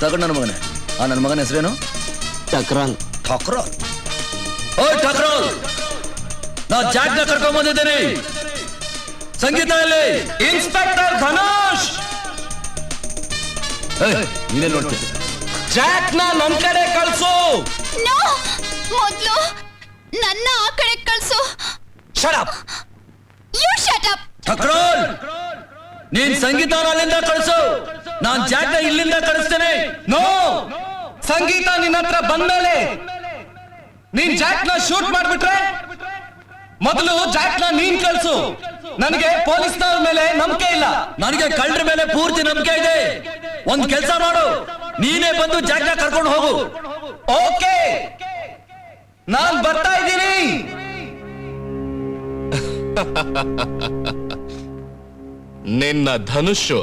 ತಗೊಂಡು ನನ್ನ ಮಗನೇ. ನನ್ನ ಮಗನ ಹೆಸರೇನು? ಟಕ್ರಾಲ್. ಠಕ್ರಾಲ್? ಓಯ್ ಠಕ್ರಾಲ್, ನಾ ಜಾಕ್ನ ಕರ್ಕೊಂಡ್ ಬಂದಿದ್ದೇನೆ. ಸಂಗೀತ ಇಲ್ಲಿ. ಇನ್ಸ್ಪೆಕ್ಟರ್ ಧನುಷ್, ನೀನೇ ನೋಡ್ತೀನಿ. ಜಾಕ್ನ ನಮ್ ಕಡೆ ಕಳ್ಸು. ಮೊದ್ಲು ನನ್ನ ಆ ಕಡೆ ಕಳ್ಸು. Shut up. You shut up. Thakral, ನೀನ್ ಸಂಗೀತ ಅಲ್ಲಿಂದ ಕಳಿಸು, ನಾನ್ ಜಾಕ್ನ ಇಲ್ಲಿಂದ ಕಳಿಸ್ತೇನೆ. ನೋ, ಸಂಗೀತ ನಿನ್ನ ಹತ್ರ ಬಂದ್ಮೇಲೆ ನೀನ್ ಜಾಕ್ನ ಶೂಟ್ ಮಾಡ್ಬಿಟ್ರೆ ಮೊದಲು ಜಾಕ್ನ ನೀನ್ ಕಳ್ಸು. ನನಗೆ ಪೊಲೀಸ್ನವ್ರ ಮೇಲೆ ನಂಬಿಕೆ ಇಲ್ಲ. ನನಗೆ ಕಳ್ಳರ ಮೇಲೆ ಪೂರ್ತಿ ನಂಬಿಕೆ ಇದೆ. ಒಂದ್ ಕೆಲಸ ಮಾಡು, ನೀನೇ ಬಂದು ಜಾಕ್ನ ಕರ್ಕೊಂಡು ಹೋಗು. ಓಕೆ, ನಾನ್ ಬರ್ತಾ ಇದ್ದೀನಿ. ನಿನ್ನ ಧನುಷು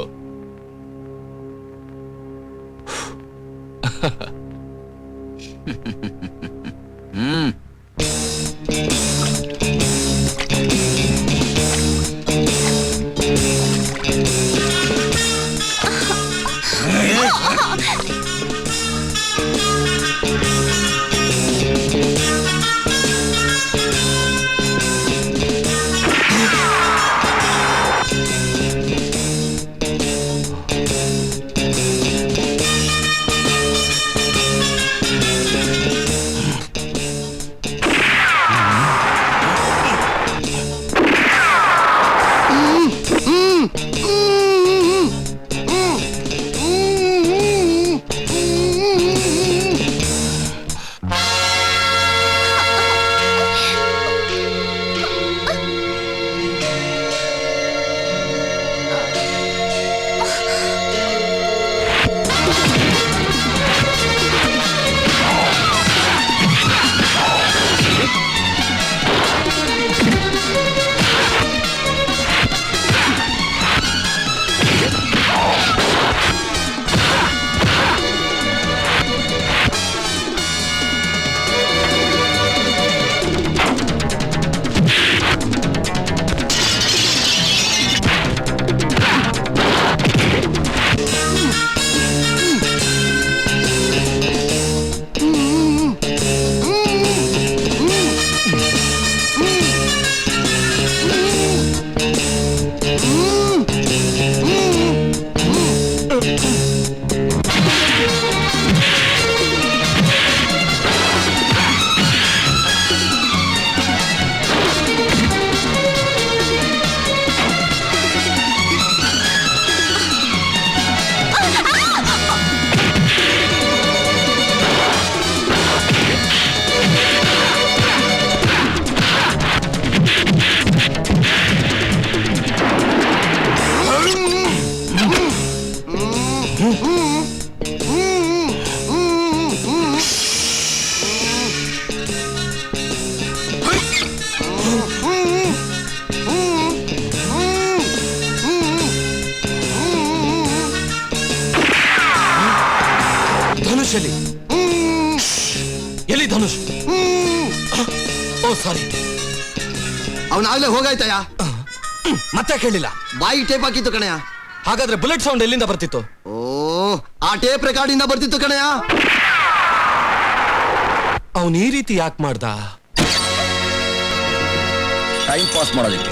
ಎಲ್ಲಿ ಧನುಷ್? ಓ ಸಾರಿ, ಅವನಾಗ್ಲೇ ಹೋಗಾಯ್ತಯ್ಯ. ಮತ್ತೆ ಕೇಳಿಲ್ಲ. ಬಾಯಿ ಟೇಪ್ ಹಾಕಿತ್ತು ಕಣಯ್ಯ. ಹಾಗಾದ್ರೆ ಬುಲೆಟ್ ಸೌಂಡ್ ಎಲ್ಲಿಂದ ಬರ್ತಿತ್ತು? ಓ, ಆ ಟೇಪ್ ರೆಕಾರ್ಡ್ ಇಂದ ಬರ್ತಿತ್ತು ಕಣಯ್ಯ. ಅವನ್ ಈ ರೀತಿ ಯಾಕೆ ಮಾಡ್ದ? ಟೈಮ್ ಪಾಸ್ ಮಾಡೋದಕ್ಕೆ.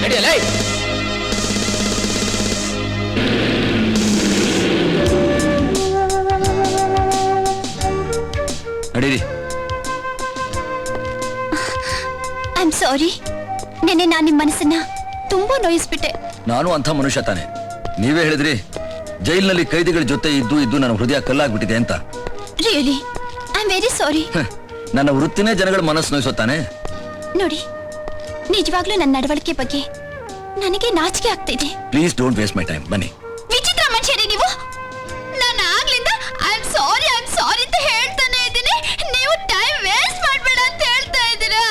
ನಡಿಯಲೇ. ನಡೀರಿ. ಐ ಆಮ್ ಸಾರಿ, ನೆನ್ನೆ ನಾನು ನಿಮ್ಮ ಮನಸ್ಸನ್ನ ತುಂಬಾ ನೋಯಿಸ್ಬಿಟ್ಟೆ. ನಾನು ಅಂಥ ಮನುಷ್ಯ ತಾನೆ. ನೀವೇ ಹೇಳಿದ್ರಿ ಜೈಲಿನಲ್ಲಿ ಕೈದಿಗಳ ಜೊತೆ ಇದ್ದು ನನ್ನ ಹೃದಯ ಕಲ್ಲಾಗ್ಬಿಟ್ಟಿದೆ ಅಂತ. Really I am very sorry. ನನ್ನ ವೃತ್ತಿನೇ ಜನಗಳ ಮನಸ್ಸು ನೋಯಿಸುತ್ತಾನೆ. ನೋಡಿ, ನಿಜವಾಗ್ಲೂ ನನ್ನ ನಡವಳಿಕೆ ಬಗ್ಗೆ ನನಗೆ ನಾಚಿಕೆ ಆಗ್ತಿದೆ. Please don't waste my time. ಬನ್ನಿ. ವಿಚಿತ್ರ ಮನುಷ್ಯರೇ ನೀವು. ನಾನು ಆಗ್ಲಿಂದ ಐ ಆಮ್ ಸಾರಿ ಅಂತ ಹೇಳ್ತಾನೆ ಇದ್ದೀನಿ. ನೀವು ಟೈಮ್ ವೇಸ್ಟ್ ಮಾಡಬೇಡ ಅಂತ ಹೇಳ್ತಾ ಇದ್ದೀರಾ.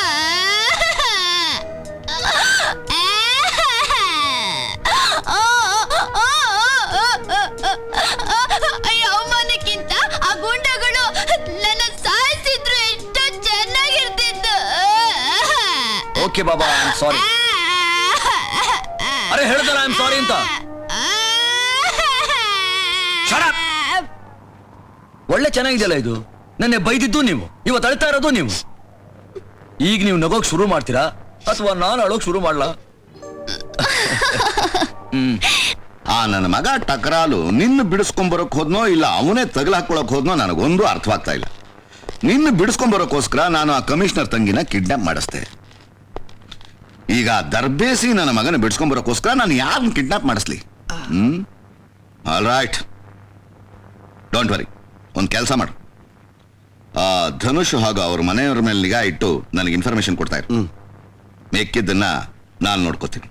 Okay Baba I am sorry. ಅರೆ ಹೇಳ್ದಲ್ಲ ಐ ಆಮ್ ಸಾರಿ ಅಂತ. Shut up. ಒಳ್ಳೆ ಚೆನ್ನಾಗಿದೆಯಲ್ಲ ಇದು. ನೆನ್ನೆ ಬೈದಿದ್ದು ನೀವು, ಇವತ್ತು ಅಳ್ತಾ ಇರೋದು ನೀವು. ಈಗ ನೀವು ನಗೋಕ್ ಶುರು ಮಾಡ್ತೀರಾ ಅಥವಾ ನಾನು ಅಳೋಕ್ ಶುರು ಮಾಡ್ಲಾ? ಆ ನನ್ನ ಮಗ ಟಕರಾಲು ನಿನ್ನ ಬಿಡಿಸ್ಕೊಂಬರಕ್ ಹೋದ್ನೋ ಇಲ್ಲ ಅವನೇ ತಗಲ ಹಾಕೊಳಕ್ ಹೋದ್ನೋ ನನಗೊಂದು ಅರ್ಥವಾಗ್ತಾ ಇಲ್ಲ. ನಿನ್ನ ಬಿಡಿಸ್ಕೊಂಬರೋಕ್ಕೋಸ್ಕರ ನಾನು ಆ ಕಮಿಷನರ್ ತಂಗಿನ ಕಿಡ್ನಾಪ್ ಮಾಡಿಸ್ದೆ. ಈಗ ದರ್ಬೇಸಿ ನನ್ನ ಮಗನ ಬಿಡಿಸ್ಕೊಂಬರೋಕ್ಕೋಸ್ಕರ ನಾನು ಯಾರನ್ನ ಕಿಡ್ನಾಪ್ ಮಾಡಿಸ್ಲಿ? All right, don't worry. ಒಂದು ಕೆಲಸ ಮಾಡು, ಆ ಧನುಷ್ ಹಾಗೂ ಅವ್ರ ಮನೆಯವ್ರ ಮೇಲೆ ನಿಗಾ ಇಟ್ಟು ನನಗೆ ಇನ್ಫಾರ್ಮೇಶನ್ ಕೊಡ್ತಾ ಇರು. ಮೆಕ್ಕಿದ್ದನ್ನ ನಾನು ನೋಡ್ಕೋತೀನಿ.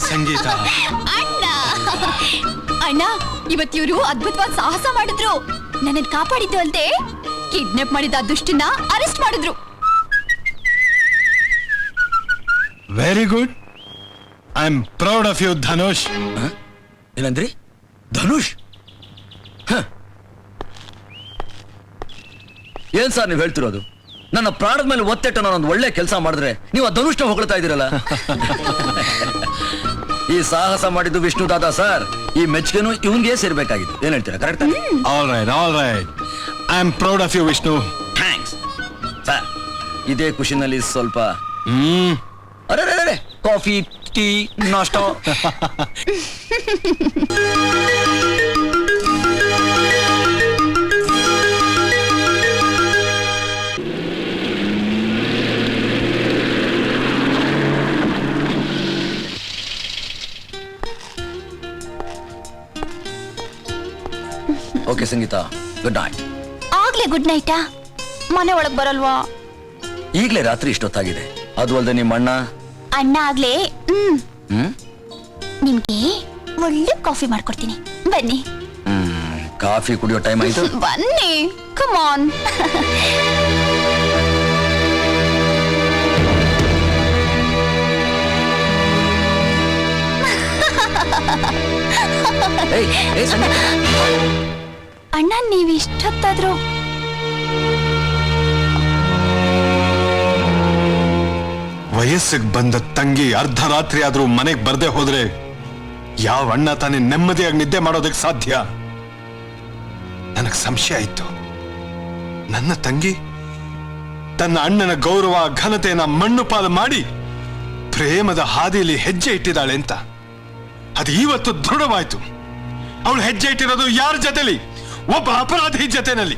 ಸಂಗೀತ ಅಣ್ಣ ಅಣ್ಣ, ಇವತ್ತು ಇವರು ಅದ್ಭುತವಾದ ಸಾಹಸ ಮಾಡಿದ್ರು. ನನ್ನನ್ನು ಕಾಪಾಡಿದ್ದು ಅಲ್ದೆ ಕಿಡ್ನಾಪ್ ಮಾಡಿದ ಆ ದುಷ್ಟನ್ನ ಅರೆಸ್ಟ್ ಮಾಡಿದ್ರು. Very good. I am proud of you Dhanush. ಏನಂದ್ರಿ? ಧನುಷ್? ಏನ್ ಸರ್ ನೀವು ಹೇಳ್ತಿರೋದು? ನನ್ನ ಪ್ರಾಣದ ಮೇಲೆ ಒತ್ತೆಟ್ಟು ನಾನೊಂದು ಒಳ್ಳೆ ಕೆಲಸ ಮಾಡಿದ್ರೆ ನೀವು ಆ ಧನುಷ್ನ ಹೊಗಳ್ತಾ ಇದ್ದೀರಲ್ಲ. ಈ ಸಾಹಸ ಮಾಡಿದ್ದು ವಿಷ್ಣು ದಾದಾ ಸರ್. ಈ ಮೆಚ್ಚುಗೆನು ಇವನ್ಗೆ ಸೇರ್ಬೇಕಾಗಿತ್ತು. ಏನ್ ಹೇಳ್ತೀರಾ? Correct? All right, all right. I am proud of you Vishnu. Thanks sir. ಇದೇ ಖುಷಿನಲ್ಲಿ ಸ್ವಲ್ಪ ಅರೆ ಕಾಫಿ, ಟೀ, ನಾಷ್ಟಾ. Okay Sangeeta, good night. ಆಗ್ಲೇ ಗುಡ್ ನೈಟಾ? ಮನೆ ಒಳಗ್ ಬರಲ್ವಾ? ಈಗಲೇ ರಾತ್ರಿ ಇಷ್ಟೊತ್ತಾಗಿದೆ. ಅದು ಅಲ್ಲದೆ ನಿಮ್ಮ ಅಣ್ಣ ಆಗ್ಲೇ ನಿಮ್ಗೆ ಒಳ್ಳೆ ಕಾಫಿ ಮಾಡ್ಕೊಡ್ತೀನಿ, ಬನ್ನಿ. ಕಾಫಿ ಕುಡಿಯೋ ಟೈಮ್ ಆಯ್ತು. ಬನ್ನಿ, ಕಮ್ ಆನ್. ಅಣ್ಣ, ನೀವ್ ಇಷ್ಟೊತ್ತಾದ್ರು ವಯಸ್ಸಿಗೆ ಬಂದ ತಂಗಿ ಅರ್ಧರಾತ್ರಿ ಆದ್ರೂ ಮನೆಗೆ ಬರ್ದೆ ಹೋದ್ರೆ ಯಾವ ಅಣ್ಣ ತಾನೇ ನೆಮ್ಮದಿಯಾಗಿ ನಿದ್ದೆ ಮಾಡೋದಕ್ಕೆ ಸಾಧ್ಯ? ನನಗೆ ಸಂಶಯ ಆಯ್ತು. ನನ್ನ ತಂಗಿ ತನ್ನ ಅಣ್ಣನ ಗೌರವ ಘನತೆಯನ್ನ ಮಣ್ಣು ಪಾಲು ಮಾಡಿ ಪ್ರೇಮದ ಹಾದಿಯಲ್ಲಿ ಹೆಜ್ಜೆ ಇಟ್ಟಿದ್ದಾಳೆ ಅಂತ. ಅದು ಇವತ್ತು ದೃಢವಾಯ್ತು. ಅವಳು ಹೆಜ್ಜೆ ಇಟ್ಟಿರೋದು ಯಾರ ಜೊತೆಲಿ? ಒಬ್ಬ ಅಪರಾಧಿ ಜೊತೆನಲ್ಲಿ,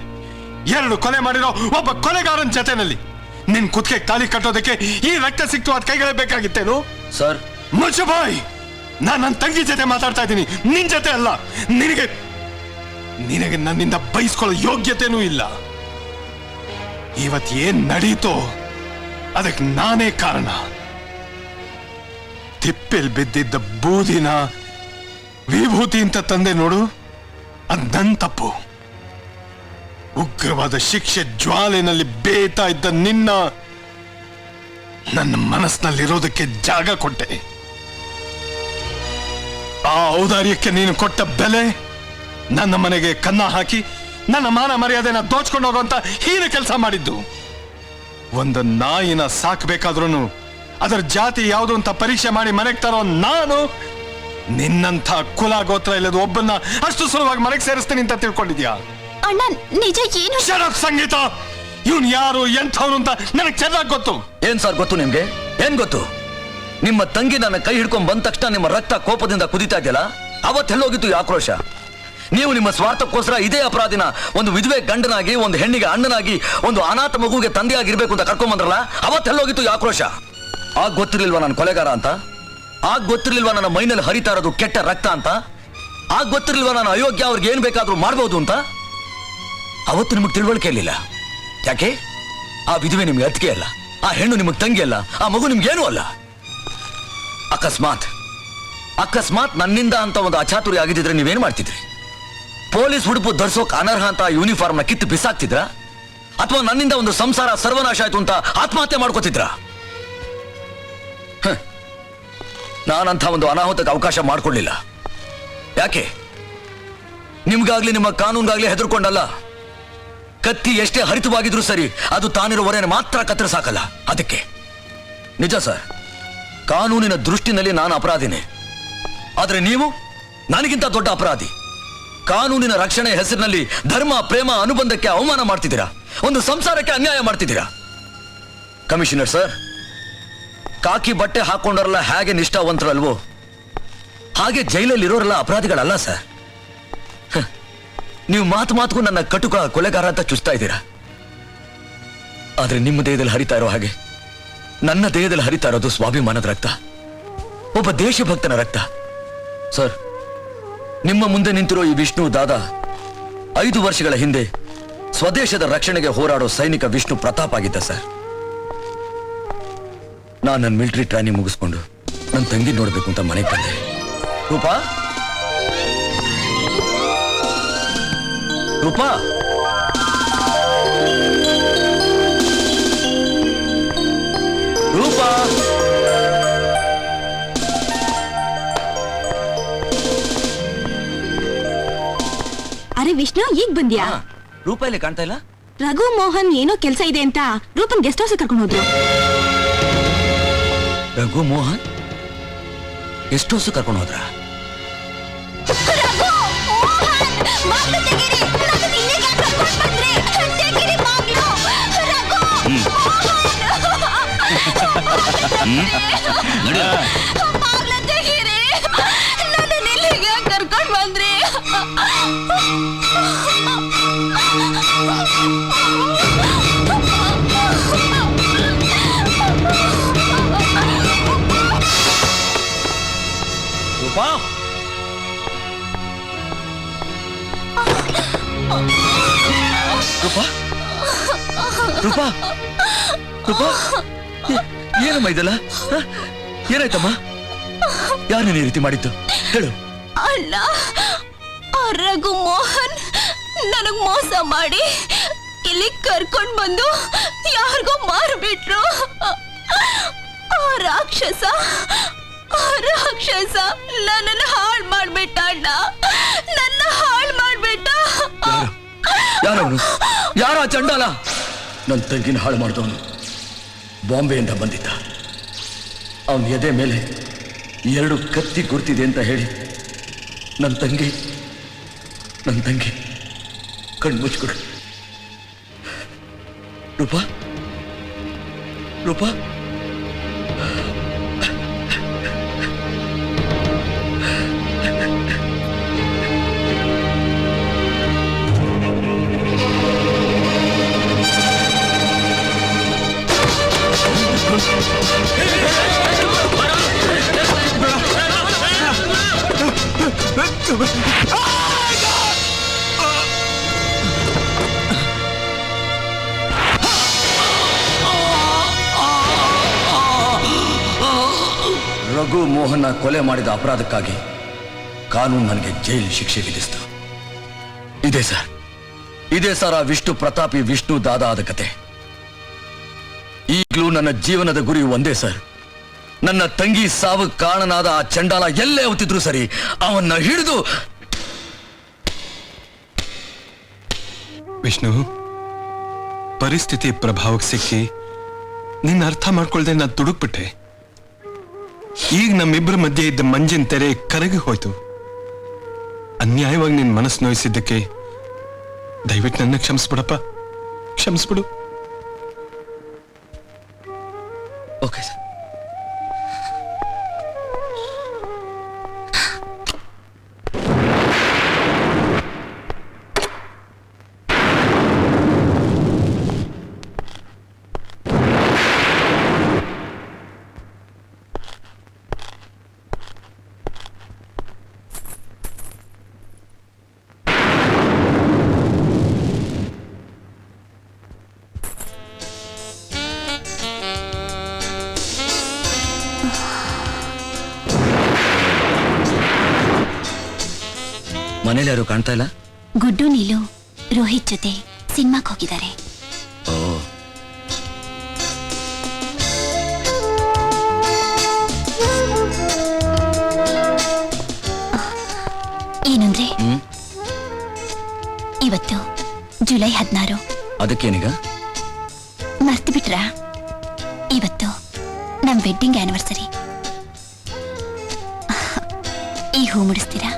2 ಕೊಲೆ ಮಾಡಿರೋ ಒಬ್ಬ ಕೊಲೆಗಾರನ ಜೊತೆನಲ್ಲಿ. ನಿನ್ ಕುತ್ತಿಗೆ ತಾಳಿ ಕಟ್ಟೋದಕ್ಕೆ ಈ ರಕ್ತ ಸಿಕ್ತವಾದ ಕೈಗಳೇ ಬೇಕಾಗಿತ್ತೇನು? ಸರ್, ಮುಚ್ಚಬಾಯ್. ನನ್ನ ತಂಗಿ ಜೊತೆ ಮಾತಾಡ್ತಾ ಇದ್ದೀನಿ, ನಿನ್ ಜೊತೆ ಅಲ್ಲ. ನಿನಗೆ ನನ್ನಿಂದ ಬಯಸ್ಕೊಳ್ಳೋ ಯೋಗ್ಯತೆನೂ ಇಲ್ಲ. ಇವತ್ ಏನ್ ನಡೀತೋ ಅದಕ್ಕೆ ನಾನೇ ಕಾರಣ. ತಿಪ್ಪೆಲ್ ಬಿದ್ದಿದ್ದ ಬೂದಿನ ವಿಭೂತಿ ಅಂತ ತಂದೆ ನೋಡು, ಅದ್ ನನ್ ತಪ್ಪು. ಉಗ್ರವಾದ ಶಿಕ್ಷೆ ಜ್ವಾಲೆನಲ್ಲಿ ಬೇತಾ ಇದ್ದ ನನ್ನ ಮನಸ್ಸಿನಲ್ಲಿರೋದಕ್ಕೆ ಜಾಗ ಕೊಟ್ಟೆ. ಆ ಔದಾರ್ಯಕ್ಕೆ ನೀನು ಕೊಟ್ಟ ಬೆಲೆ ನನ್ನ ಮನೆಗೆ ಕನ್ನ ಹಾಕಿ ನನ್ನ ಮಾನ ಮರ್ಯಾದೆನ ದೋಚ್ಕೊಂಡು ಹೋಗುವಂತ ಹೀನ ಕೆಲಸ ಮಾಡಿದ್ದು. ಒಂದು ನಾಯಿನ ಸಾಕ್ಬೇಕಾದ್ರೂ ಅದರ ಜಾತಿ ಯಾವುದು ಅಂತ ಪರೀಕ್ಷೆ ಮಾಡಿ ಮನೆಗೆ ತರೋ ನಾನು ನಿನ್ನಂಥ ಕುಲ ಗೋತ್ರ ಇಲ್ಲದ ಒಬ್ಬನ್ನ ಅಷ್ಟು ಸುಲಭವಾಗಿ ಮನೆಗೆ ಸೇರಿಸ್ತೀನಿ ಅಂತ ತಿಳ್ಕೊಂಡಿದ್ಯಾ? ಅಣ್ಣ, ನಿಜ ಏನು? ಶರತ್ ಸಂಗೀತ, ಇವನ್ ಯಾರು ಎಂಥವನು ಅಂತ ನನಗೆ ಚೆನ್ನಾಗಿ ಗೊತ್ತು. ಏನ್ ಸರ್ ಗೊತ್ತು ನಿಮ್ಗೆ? ಏನ್ ಗೊತ್ತು? ನಿಮ್ಮ ತಂಗಿ ನನ್ನ ಕೈ ಹಿಡ್ಕೊಂಡ್ ಬಂದ ತಕ್ಷಣ ನಿಮ್ಮ ರಕ್ತ ಕೋಪದಿಂದ ಕುದಿತಾ ಇದೆಯಲ್ಲ, ಅವತ್ತೆಲ್ಲೋಗಿತ್ತು ಈ ಆಕ್ರೋಶ? ನೀವು ನಿಮ್ಮ ಸ್ವಾರ್ಥಕ್ಕೋಸ್ಕರ ಇದೇ ಅಪರಾಧಿನ ಒಂದು ವಿಧವೆ ಗಂಡನಾಗಿ, ಒಂದು ಹೆಣ್ಣಿಗೆ ಅಣ್ಣನಾಗಿ, ಒಂದು ಅನಾಥ ಮಗುಗೆ ತಂದೆಯಾಗಿರ್ಬೇಕು ಅಂತ ಕರ್ಕೊಂಡ್ ಬಂದ್ರಲ್ಲ, ಅವತ್ತೆಲ್ಲೋಗಿತ್ತು ಈ ಆಕ್ರೋಶ? ಆಗ ಗೊತ್ತಿರ್ಲಿಲ್ವಾ ನಾನು ಕೊಲೆಗಾರ ಅಂತ? ಆಗ ಗೊತ್ತಿರ್ಲಿಲ್ವಾ ನನ್ನ ಮೈನಲ್ಲಿ ಹರಿತಾ ಇರೋದು ಕೆಟ್ಟ ರಕ್ತ ಅಂತ? ಆಗ ಗೊತ್ತಿರ್ಲಿಲ್ವಾ ನಾನು ಅಯೋಗ್ಯ, ಅವ್ರಿಗೆ ಏನ್ ಬೇಕಾದ್ರೂ ಮಾಡ್ಬೋದು ಅಂತ? ಅವತ್ತು ನಿಮಗೆ ತಿಳುವಳಿಕೆ ಇರಲಿಲ್ಲ. ಯಾಕೆ? ಆ ವಿಧವೆ ನಿಮ್ಗೆ ಅತ್ತಿಗೆ ಅಲ್ಲ, ಆ ಹೆಣ್ಣು ನಿಮಗೆ ತಂಗಿ ಅಲ್ಲ, ಆ ಮಗು ನಿಮ್ಗೇನೂ ಅಲ್ಲ. ಅಕಸ್ಮಾತ್ ನನ್ನಿಂದ ಅಂತ ಒಂದು ಅಚಾತುರ್ಯ ಆಗಿದ್ರೆ ನೀವೇನ್ ಮಾಡ್ತಿದ್ರಿ? ಪೊಲೀಸ್ ಉಡುಪು ಧರಿಸೋಕ್ ಅನರ್ಹ ಅಂತ ಯೂನಿಫಾರ್ಮ್ನ ಕಿತ್ತು ಬಿಸಾಕ್ತಿದ್ರ? ಅಥವಾ ನನ್ನಿಂದ ಒಂದು ಸಂಸಾರ ಸರ್ವನಾಶ ಆಯ್ತು ಅಂತ ಆತ್ಮಹತ್ಯೆ ಮಾಡ್ಕೋತಿದ್ರ? ನಾನಂಥ ಒಂದು ಅನಾಹುತಕ್ಕೆ ಅವಕಾಶ ಮಾಡ್ಕೊಳ್ಳಿಲ್ಲ. ಯಾಕೆ? ನಿಮ್ಗಾಗ್ಲಿ ನಿಮ್ಮ ಕಾನೂನ್ಗಾಗ್ಲಿ ಹೆದರ್ಕೊಂಡಲ್ಲ. ಕತ್ತಿ ಎಷ್ಟೇ ಹರಿತವಾಗಿದ್ರು ಸರಿ, ಅದು ತಾನಿರೋ ಹೊರೆಯನ್ನು ಮಾತ್ರ ಕತ್ತರಿಸಾಕಲ್ಲ. ಅದಕ್ಕೆ ನಿಜ ಸರ್, ಕಾನೂನಿನ ದೃಷ್ಟಿನಲ್ಲಿ ನಾನು ಅಪರಾಧಿನೇ. ಆದ್ರೆ ನೀವು ನನಗಿಂತ ದೊಡ್ಡ ಅಪರಾಧಿ. ಕಾನೂನಿನ ರಕ್ಷಣೆ ಹೆಸರಿನಲ್ಲಿ ಧರ್ಮ, ಪ್ರೇಮ, ಅನುಬಂಧಕ್ಕೆ ಅವಮಾನ ಮಾಡ್ತಿದ್ದೀರಾ. ಒಂದು ಸಂಸಾರಕ್ಕೆ ಅನ್ಯಾಯ ಮಾಡ್ತಿದ್ದೀರಾ. ಕಮಿಷನರ್ ಸರ್, ಕಾಕಿ ಬಟ್ಟೆ ಹಾಕೊಂಡವರೆಲ್ಲ ಹೇಗೆ ನಿಷ್ಠಾವಂತರಲ್ವೋ ಹಾಗೆ ಜೈಲಲ್ಲಿ ಇರೋರೆಲ್ಲ ಅಪರಾಧಿಗಳಲ್ಲ ಸರ್. ನೀವು ಮಾತು ನನ್ನ ಕಟುಕ ಕೊಲೆಗಾರ ಅಂತ ಚುಸ್ತಾ ಇದ್ದೀರಾ. ಆದ್ರೆ ನಿಮ್ಮ ದೇಹದಲ್ಲಿ ಹರಿತಾ ಇರೋ ಹಾಗೆ ನನ್ನ ದೇಹದಲ್ಲಿ ಹರಿತಾ ಇರೋದು ಸ್ವಾಭಿಮಾನದ ರಕ್ತ, ಒಬ್ಬ ದೇಶಭಕ್ತನ ರಕ್ತ. ಸರ್, ನಿಮ್ಮ ಮುಂದೆ ನಿಂತಿರೋ ಈ ವಿಷ್ಣು ದಾದಾ 5 ವರ್ಷಗಳ ಹಿಂದೆ ಸ್ವದೇಶದ ರಕ್ಷಣೆಗೆ ಹೋರಾಡೋ ಸೈನಿಕ ವಿಷ್ಣು ಪ್ರತಾಪ್ ಆಗಿದ್ದ ಸರ್. ನಾನು ನನ್ನ ಮಿಲಿಟರಿ ಟ್ರೈನಿಂಗ್ ಮುಗಿಸ್ಕೊಂಡು ನನ್ನ ತಂಗಿ ನೋಡ್ಬೇಕು ಅಂತ ಮನೆಗೆ ಬಂದೆ. ರೂಪಾ, ರೂಪಾ, ರೂಪಾ. ಅರೆ ವಿಷ್ಣು, ಈಗ ಬಂದ್ಯಾ? ರೂಪಾ ಇಲ್ಲಿ ಕಾಣ್ತಾ ಇಲ್ಲ. ರಘು ಮೋಹನ್ ಏನೋ ಕೆಲಸ ಇದೆ ಅಂತ ರೂಪನ್ ಗೆಸ್ಟ್ ಹೌಸ್ ಕರ್ಕೊಂಡು ಹೋದ್ರು. ರಘು ಮೋಹನ್ ಎಷ್ಟು ಹೊಸ ಕರ್ಕೊಂಡು ಹೋದ್ರ? ಕರ್ಕೊಂಡ್ ಬಂದ್ರಿ. ರೂಪಾ, ರೂಪಾ, ರೂಪಾ, ರೂಪಾ, ಏನಮ್ಮ ಇದೆಲ್ಲ? ಏನಾಯ್ತಮ್ಮ? ಯಾರನ್ನ ಈ ರೀತಿ ಮಾಡಿದ್ದು ಹೇಳು. ಅಣ್ಣ, ಆ ರಘು ಮೋಹನ್ ನನಗ್ ಮೋಸ ಮಾಡಿ ಇಲ್ಲಿ ಕರ್ಕೊಂಡ್ ಬಂದು ಯಾರಿಗೋ ಮಾರ್ಬಿಟ್ರು. ಆ ರಾಕ್ಷಸ ನನ್ನನ್ನು ಹಾಳು ಮಾಡ್ಬಿಟ್ಟ ಅಣ್ಣ, ನನ್ನ ಹಾಳು ಮಾಡ್ಬಿಟ್ಟ. ಯಾರವನು? ಯಾರ ಚಂಡಾಲ? ನನ್ನ ತಂಗಿನ ಹಾಳು ಮಾಡಿದವನು ಬಾಂಬೆಯಿಂದ ಬಂದಿದ್ದ. ಅವನ ಎದೆ ಮೇಲೆ 2 ಕತ್ತಿ ಗುರ್ತಿದೆ ಅಂತ ಹೇಳಿ ನನ್ನ ತಂಗಿ ಕಣ್ಮುಚ್ಕೊಡು. ರೂಪಾ, ರೂಪಾ, ರಘು ಮೋಹನ್ನ ಕೊಲೆ ಮಾಡಿದ ಅಪರಾಧಕ್ಕಾಗಿ ಕಾನೂನು ನನಗೆ ಜೈಲು ಶಿಕ್ಷೆ ವಿಧಿಸ್ತು. ಇದೇ ಸರ್ ಆ ವಿಷ್ಣು ಪ್ರತಾಪಿ ವಿಷ್ಣು ದಾದಾ ಆದ ಕತೆ. ಈಗಲೂ ನನ್ನ ಜೀವನದ ಗುರಿ ಒಂದೇ ಸರ್. ನನ್ನ ತಂಗಿ ಸಾವು ಕಾರಣನಾದ ಆ ಚಂಡಾಲ ಎಲ್ಲೇ ಹೊತ್ತಿದ್ರು ಸರಿ, ಅವನ್ನ ಹಿಡಿದು. ವಿಷ್ಣು, ಪರಿಸ್ಥಿತಿ ಪ್ರಭಾವಕ್ಕೆ ಸಿಕ್ಕಿ ನಿನ್ನ ಅರ್ಥ ಮಾಡ್ಕೊಳ್ದೆ ನಾನು ತುಡುಕ್ಬಿಟ್ಟೆ. ಈಗ ನಮ್ಮಿಬ್ಬರ ಮಧ್ಯೆ ಇದ್ದ ಮಂಜಿನ ತೆರೆ ಕರಗಿ ಹೋಯ್ತು. ಅನ್ಯಾಯವಾಗಿ ನಿನ್ ಮನಸ್ಸು ನೋಯಿಸಿದ್ದಕ್ಕೆ ದಯವಿಟ್ಟು ನನ್ನ ಕ್ಷಮಿಸ್ಬಿಡಪ್ಪ, ಕ್ಷಮಿಸ್ಬಿಡು. Okay sir. ಮನೇಲಿ ಯಾರು ಕಾಣ್ತಾ ಇಲ್ಲ? ಗುಡ್ಡು ನೀಲು ರೋಹಿತ್ ಜೊತೆ ಸಿನಿಮಾಕ್ ಹೋಗಿದ್ದಾರೆ. ಓ, ಇವತ್ತು ಜುಲೈ 16. ಅದಕ್ಕೇನೀಗ? ಮರ್ತು ಬಿಟ್ರ? ಇವತ್ತು ನಮ್ ವೆಡ್ಡಿಂಗ್ ಆನಿವರ್ಸರಿ. ಈ ಹೂ ಮುಡಿಸ್ತೀರಾ?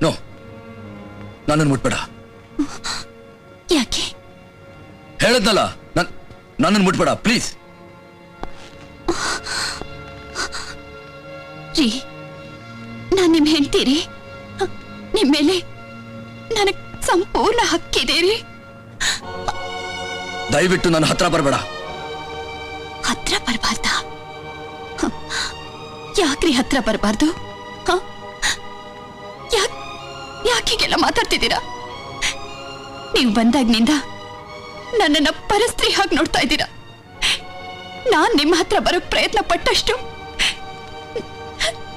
ನೋ, ನನ್ನನ್ನು ಮುಟ್ಬೇಡ. ಯಾಕೆ? ಹೇಳದ್ನಲ್ಲ, ನನ್ನನ್ನು ಮುಟ್ಬೇಡ ಪ್ಲೀಸ್. ರೀ, ನಾನ್ ನಿಮ್ ಹೇಳ್ತೀರಿ, ನಿಮ್ ಮೇಲೆ ನನಗ್ ಸಂಪೂರ್ಣ ಹಕ್ಕಿದೆ ರೀ. ದಯವಿಟ್ಟು ನನ್ನ ಹತ್ರ ಬರಬೇಡ. ಹತ್ರ ಬರಬಾರ್ದ? ಯಾಕ್ರಿ ಹತ್ರ ಬರಬಾರ್ದು? ಯಾಕೀಗೆಲ್ಲ ಮಾತಾಡ್ತಿದ್ದೀರಾ? ನೀವು ಬಂದಾಗ್ನಿಂದ ನನ್ನನ್ನ ಪರಸ್ತ್ರೀ ಹಾಗೆ ನೋಡ್ತಾ ಇದ್ದೀರಾ. ನಾನ್ ನಿಮ್ಮ ಹತ್ರ ಬರೋಕ್ ಪ್ರಯತ್ನ ಪಟ್ಟಷ್ಟು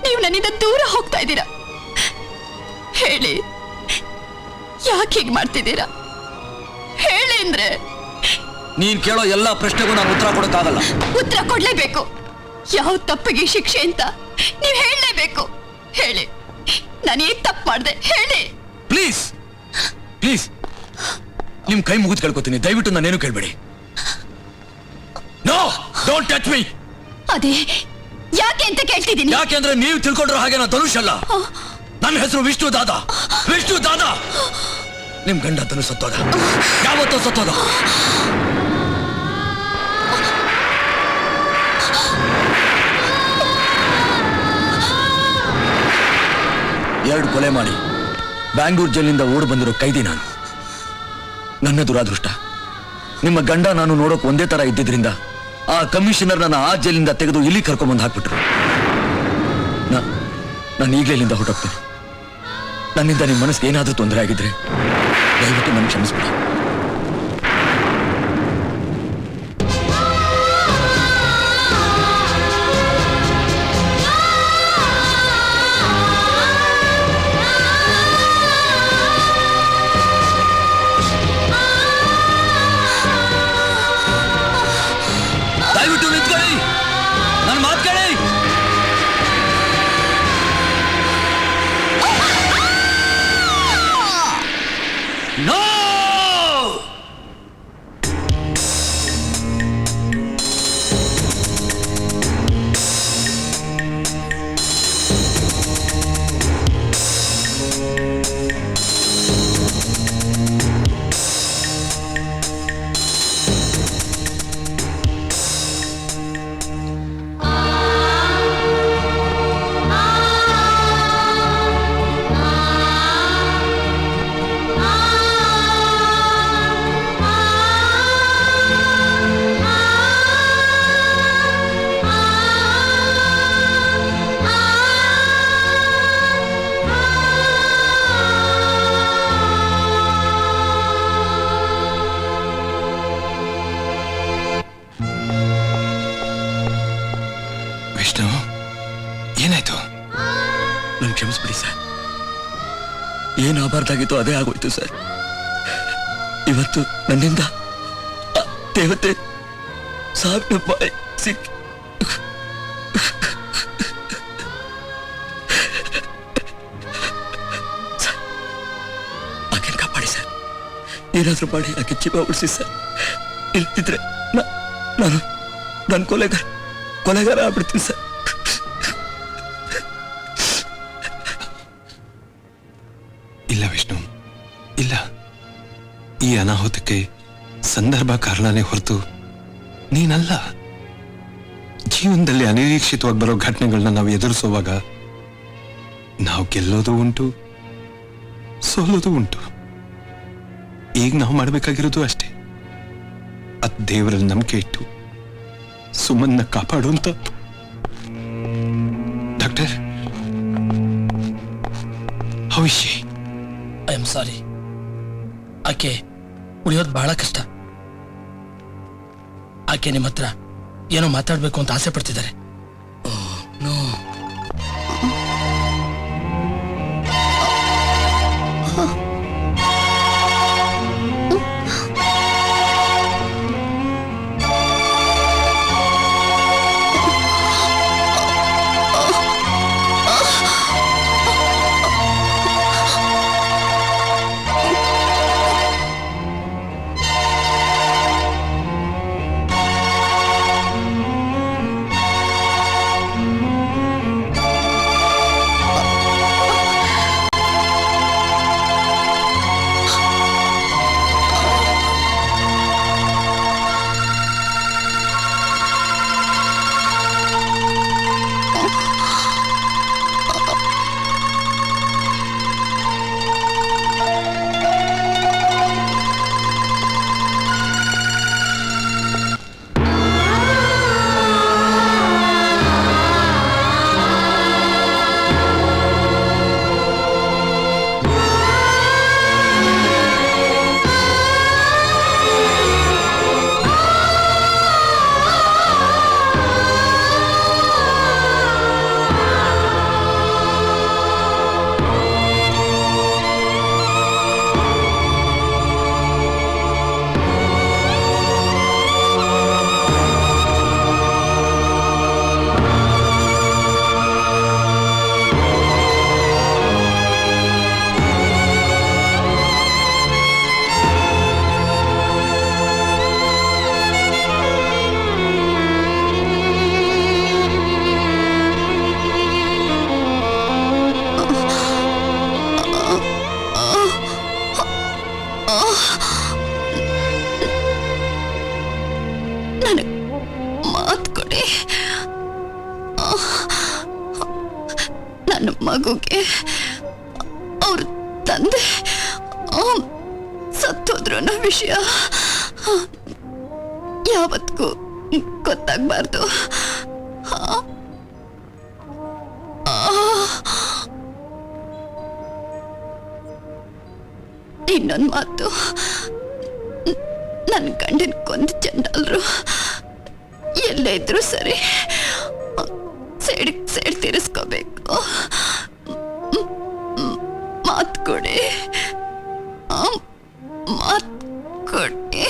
ನೀವು ನನ್ನಿಂದ ದೂರ ಹೋಗ್ತಾ ಇದ್ದೀರಾ. ಹೇಳಿ, ಯಾಕೆ ಹೀಗೆ ಮಾಡ್ತಿದ್ದೀರಾ? ಹೇಳಿ ಅಂದ್ರೆ. ನೀನ್ ಕೇಳೋ ಎಲ್ಲಾ ಪ್ರಶ್ನೆಗೂ ನಾನು ಉತ್ತರ ಕೊಡಕ್ಕಾಗಲ್ಲ. ಉತ್ತರ ಕೊಡ್ಲೇಬೇಕು. ಯಾವ ತಪ್ಪಿಗೆ ಶಿಕ್ಷೆ ಅಂತ ನೀವು ಹೇಳಲೇಬೇಕು. ಹೇಳಿ, ನಾನು ಏನ್ ತಪ್ಪು ಮಾಡಿದೆ ಹೇಳಿ. ಪ್ಲೀಸ್ ಪ್ಲೀಸ್, ನಿಮ್ ಕೈ ಮುಗಿದು ಕೇಳ್ಕೊತೀನಿ, ದಯವಿಟ್ಟು ನಾನೇನು ಕೇಳ್ಬೇಡಿ. No, don't touch me. ಅದೇ ಯಾಕೆ ಅಂತ ಕೇಳ್ತಿದ್ದೀನಿ. ಯಾಕೆಂದ್ರೆ ನೀವು ತಿಳ್ಕೊಂಡ್ರ ಹಾಗೆ ನಾ ಧನುಷ್ ಅಲ್ಲ. ನನ್ನ ಹೆಸರು ವಿಷ್ಣು ದಾದಾ. ವಿಷ್ಣು ದಾದಾ. ನಿಮ್ ಗಂಡ ಧನುಷ್ ಸತ್ತೋದ. ಯಾವತ್ತೋ ಸತ್ತೋದ. ಎರಡು ಕೊಲೆ ಮಾಡಿ ಬ್ಯಾಂಗ್ಳೂರ್ ಜೈಲಿಂದ ಓಡ್ ಬಂದಿರೋ ಕೈದಿ ನಾನು. ನನ್ನ ದುರಾದೃಷ್ಟ, ನಿಮ್ಮ ಗಂಡ ನಾನು ನೋಡೋಕ್ ಒಂದೇ ತರ ಇದ್ದಿದ್ರಿಂದ ಆ ಕಮಿಷನರ್ ನನ್ನ ಆ ಜೈಲಿಂದ ತೆಗೆದು ಇಲ್ಲಿ ಕರ್ಕೊಂಡ್ಬಂದು ಹಾಕ್ಬಿಟ್ರು. ನಾನು ಈಗಲೇ ಇಲ್ಲಿಂದ ಹೊರಟೋಗ್ತೇನೆ. ನನ್ನಿಂದ ನಿಮ್ಮ ಮನಸ್ಸಿಗೆ ಏನಾದ್ರೂ ತೊಂದರೆ ಆಗಿದ್ರೆ ದಯವಿಟ್ಟು ನನ್ನ ಕ್ಷಮಿಸ್ಬಿಡಿ. ದಯವಿಟ್ಟು ನಿಂತ್ಕೊಳ್ಳಿ, ನನ್ನ ಮಾತು ಕೇಳಿ. No! ವಿಷ್ಣು, ಏನಾಯ್ತು? ನನ್ ಕ್ಷಮಿಸ್ಬಿಡಿ ಸರ್. ಏನಾಗಬಾರ್ದಾಗಿತ್ತು ಅದೇ ಆಗೋಯ್ತು ಸರ್. ಇವತ್ತು ನನ್ನಿಂದ ದೇವತೆ ಸಾವಿನ ಬಾಯಿ ಸಿಕ್ಕಿ ಆಕೆನ್ ಕಾಪಾಡಿ ಸರ್. ಏನಾದ್ರೂ ಮಾಡಿ ಆಕೆ ಜೀವ ಉಳಿಸಿ ಸರ್. ಇಲ್ದಿದ್ರೆ ನಾನು ಕೊಲೆಗಾರ ಆಗ್ಬಿಡ್ತೀನಿ ಸರ್. ಇಲ್ಲ ವಿಷ್ಣು, ಇಲ್ಲ. ಈ ಅನಾಹುತಕ್ಕೆ ಸಂದರ್ಭ ಕಾರಣನೇ ಹೊರತು ನೀನಲ್ಲ. ಜೀವನದಲ್ಲಿ ಅನಿರೀಕ್ಷಿತವಾಗಿ ಬರೋ ಘಟನೆಗಳನ್ನ ನಾವು ಎದುರಿಸುವಾಗ ನಾವು ಗೆಲ್ಲೋದು ಉಂಟು, ಸೋಲೋದು ಉಂಟು. ಈಗ ನಾವು ಮಾಡಬೇಕಾಗಿರೋದು ಅಷ್ಟೇ, ಅದ್ ದೇವರಲ್ಲಿ ನಂಬಿಕೆ ಇಟ್ಟು ಸುಮನ್ನ ಕಾಪಾಡು ಅಂತ. Doctor, how is she? I am sorry, ಆಕೆ ಉಳಿಯೋದು ಬಹಳ ಕಷ್ಟ. ಆಕೆ ನಿಮ್ಮ ಹತ್ರ ಏನೋ ಮಾತಾಡ್ಬೇಕು ಅಂತ ಆಸೆ ಪಡ್ತಿದ್ದಾರೆ. ನನ್ನ ಮಗುಗೆ ಅವ್ರ ತಂದೆ ಸತ್ತೋದ್ರು ಅನ್ನೋ ವಿಷಯ ಯಾವತ್ತಿಗೂ ಗೊತ್ತಾಗಬಾರ್ದು. ಇನ್ನೊಂದು ಮಾತು, ನನ್ನ ಗಂಡನ ಕೊಂದು ಚಂಡಲ್ರು ಎಲ್ಲೇ ಇದ್ರು ಸರಿ ಸೇಡ್ ತೀರಿಸ್ಕೋಬೇಕು. ಮಾತು ಕೊಡಿ, ಮಾತು ಕೊಡಿ.